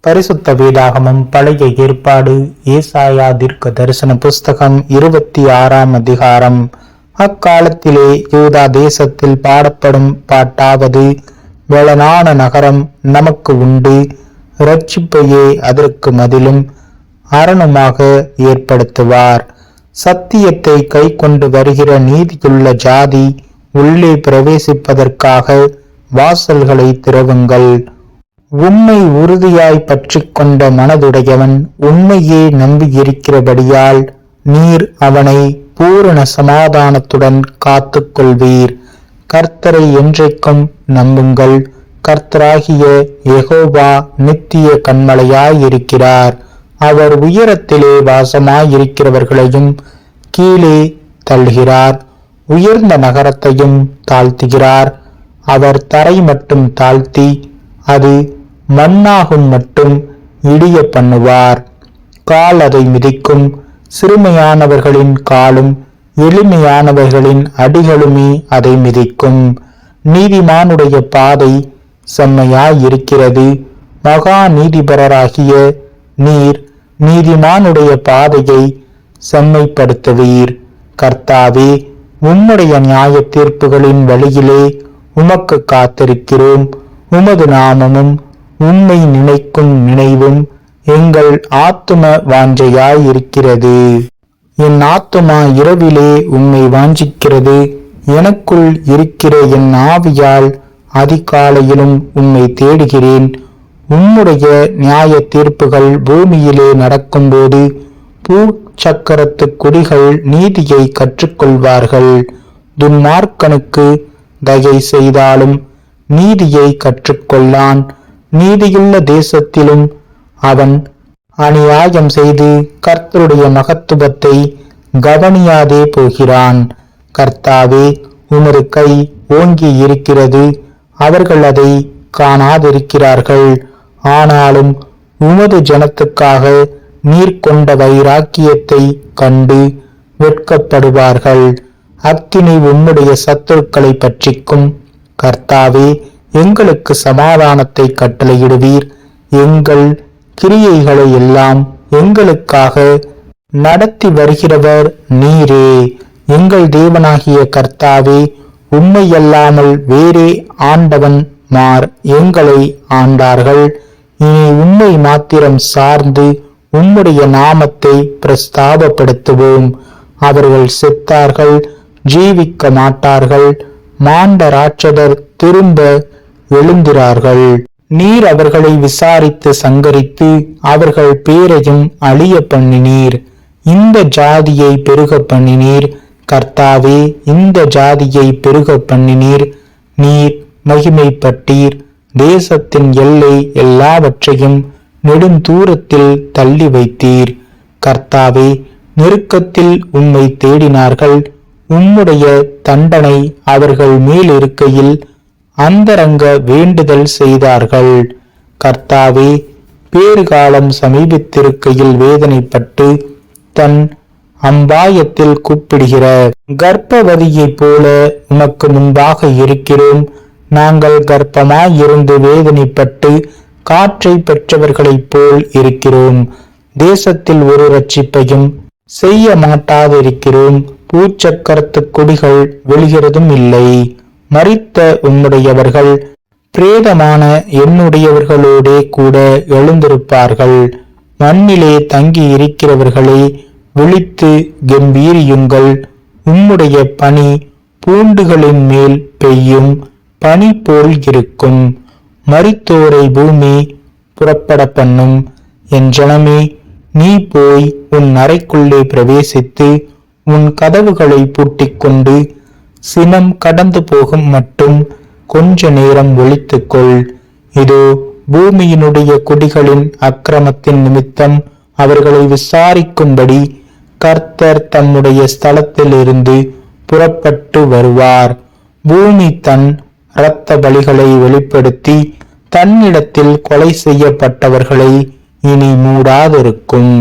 பரிசுத்த வேதாகமம் பழைய ஏற்பாடு ஏசாயா தீர்க்க தரிசன புஸ்தகம் 26ஆம் அதிகாரம். அக்காலத்திலே யூதா தேசத்தில் பாடப்படும் பாட்டாவது, வேளனான நகரம் நமக்கு உண்டு, இரட்சிப்பையே அதற்கு மதிலும் அரணுமாக ஏற்படுத்துவார். சத்தியத்தை கை கொண்டு வருகிற நீதியுள்ள ஜாதி உள்ளே பிரவேசிப்பதற்காக வாசல்களை திறவுங்கள். உண்மை உறுதியாய் பற்றி கொண்ட மனதுடையவன் உண்மையே நம்பியிருக்கிறபடியால் நீர் அவனை பூரண சமாதானத்துடன் காத்து கொள்வீர். கர்த்தரை என்றைக்கும் நம்புங்கள். கர்த்தராகிய யெகோவா நித்திய கன்மலையாயிருக்கிறார். அவர் உயரத்திலே வாசமாயிருக்கிறவர்களையும் கீழே தள்ளுகிறார், உயர்ந்த நகரத்தையும் தாழ்த்துகிறார். அவர் தரை மட்டும் தாழ்த்தி அது மண்ணாகும் மட்டும் இடிய பண்ணுவார். கால் அதை மிதிக்கும். சிறுமையானவர்களின் காலும் எளிமையானவர்களின் அடிகளுமே அதை மிதிக்கும். நீதிமானுடைய பாதை செம்மையாயிருக்கிறது. மகா நீதிபரராகிய நீர் நீதிமானுடைய பாதையை செம்மைப்படுத்துவீர். கர்த்தாவே, உம்முடைய நியாய தீர்ப்புகளின் வழியிலே உமக்கு காத்திருக்கிறோம். உமது நாமமும் உம்மை நினைக்கும் நினைவும் எங்கள் ஆத்தும வாஞ்சையாயிருக்கிறது. என் ஆத்துமா இரவிலே உம்மை வாஞ்சிக்கிறது. எனக்குள் இருக்கிற என் ஆவியால் அதிகாலையிலும் உம்மை தேடுகிறேன். உம்முடைய நியாய தீர்ப்புகள் பூமியிலே நடக்கும்போது பூச்சக்கரத்து குடிகள் நீதியை கற்றுக்கொள்வார்கள். துன்மார்க்கனுக்கு தயை செய்தாலும் நீதியை கற்றுக்கொள்ளான். நீதியுள்ள தேசத்திலும் அவன் அநியாயம் செய்து கர்த்தருடைய மகத்துவத்தை கவனியாதே போகிறான். கர்த்தாவே, உமது கை ஓங்கி இருக்கிறது. அவர்கள் அதை காணாதிருக்கிறார்கள். ஆனாலும் உமது ஜனத்துக்காக நீர் கொண்ட வைராக்கியத்தை கண்டு வெட்கப்படுவார்கள். அக்கினி உம்முடைய சத்துருக்களை பற்றிக்கும். கர்த்தாவே, எங்களுக்கு சமாதானத்தை கட்டளையிடுவீர். எங்கள் கிரியைகளை எல்லாம் எங்களுக்காக நடத்தி வருகிறவர் நீரே. எங்கள் தேவனாகிய கர்த்தாவே, உம்மையல்லாமல் வேறே ஆண்டவன் மார் எங்களை ஆண்டார்கள். இனி உம்மை மாத்திரம் சார்ந்து உம்முடைய நாமத்தை பிரஸ்தாபப்படுத்துவோம். அவர்கள் செத்தார்கள், ஜீவிக்க மாட்டார்கள். மாண்ட ராட்சதர் திரும்ப எழுந்திரார்கள். நீர் அவர்களை விசாரித்து சங்கரித்து அவர்கள் பேரையும் அழிய பண்ணினீர். இந்த ஜாதியை பெருக பண்ணினீர். கர்த்தாவே, இந்த ஜாதியை பெருக பண்ணினீர். நீர் மகிமைப்பட்டீர். தேசத்தின் எல்லை எல்லாவற்றையும் நெடுந்தூரத்தில் தள்ளி வைத்தீர். கர்த்தாவே, நெருக்கத்தில் உம்மை தேடினார்கள். உம்முடைய தண்டனை அவர்கள் மேலிருக்கையில் அந்தரங்க வேண்டுதல் செய்தார்கள். கர்த்தாவே, பேறுகாலம் சமீபித்திருக்கையில் வேதனைப்பட்டு தன் அம்பாயத்தில் கூப்பிடுகிற கர்ப்பவதியைப் போல உமக்கு முன்பாக இருக்கிறோம். நாங்கள் கர்ப்பமாயிருந்து வேதனைப்பட்டு காற்றை பெற்றவர்களைப் போல் இருக்கிறோம். தேசத்தில் ஒரு இரட்சிப்பையும் செய்ய மாட்டாதிருக்கிறோம். பூச்சக்கரத்து கொடிகள் வெளிகிறதும் இல்லை. மரித்த உம்முடையவர்கள் பிரேதமான என்னுடையவர்களோடே கூட எழுந்திருப்பார்கள். மண்ணிலே தங்கி இருக்கிறவர்களே, விழித்து கம்பீரியுங்கள். உம்முடைய பனி பூண்டுகளின் மேல் பெய்யும் பனி போல் இருக்கும். மரித்தோரை பூமி புறப்பட பண்ணும். என் ஜனமே, நீ போய் உன் அறைக்குள்ளே பிரவேசித்து உன் கதவுகளை பூட்டிக்கொண்டு சினம் கடந்து போகும் மட்டும் கொஞ்ச நேரம் ஒளித்துக்கொள். இதோ, பூமியினுடைய குடிகளின் அக்கிரமத்தின் நிமித்தம் அவர்களை விசாரிக்கும்படி கர்த்தர் தம்முடைய ஸ்தலத்திலிருந்து புறப்பட்டு வருவார். பூமி தன் இரத்த பலிகளை வெளிப்படுத்தி தன்னிடத்தில் கொலை செய்யப்பட்டவர்களை இனி மூடாதிருக்கும்.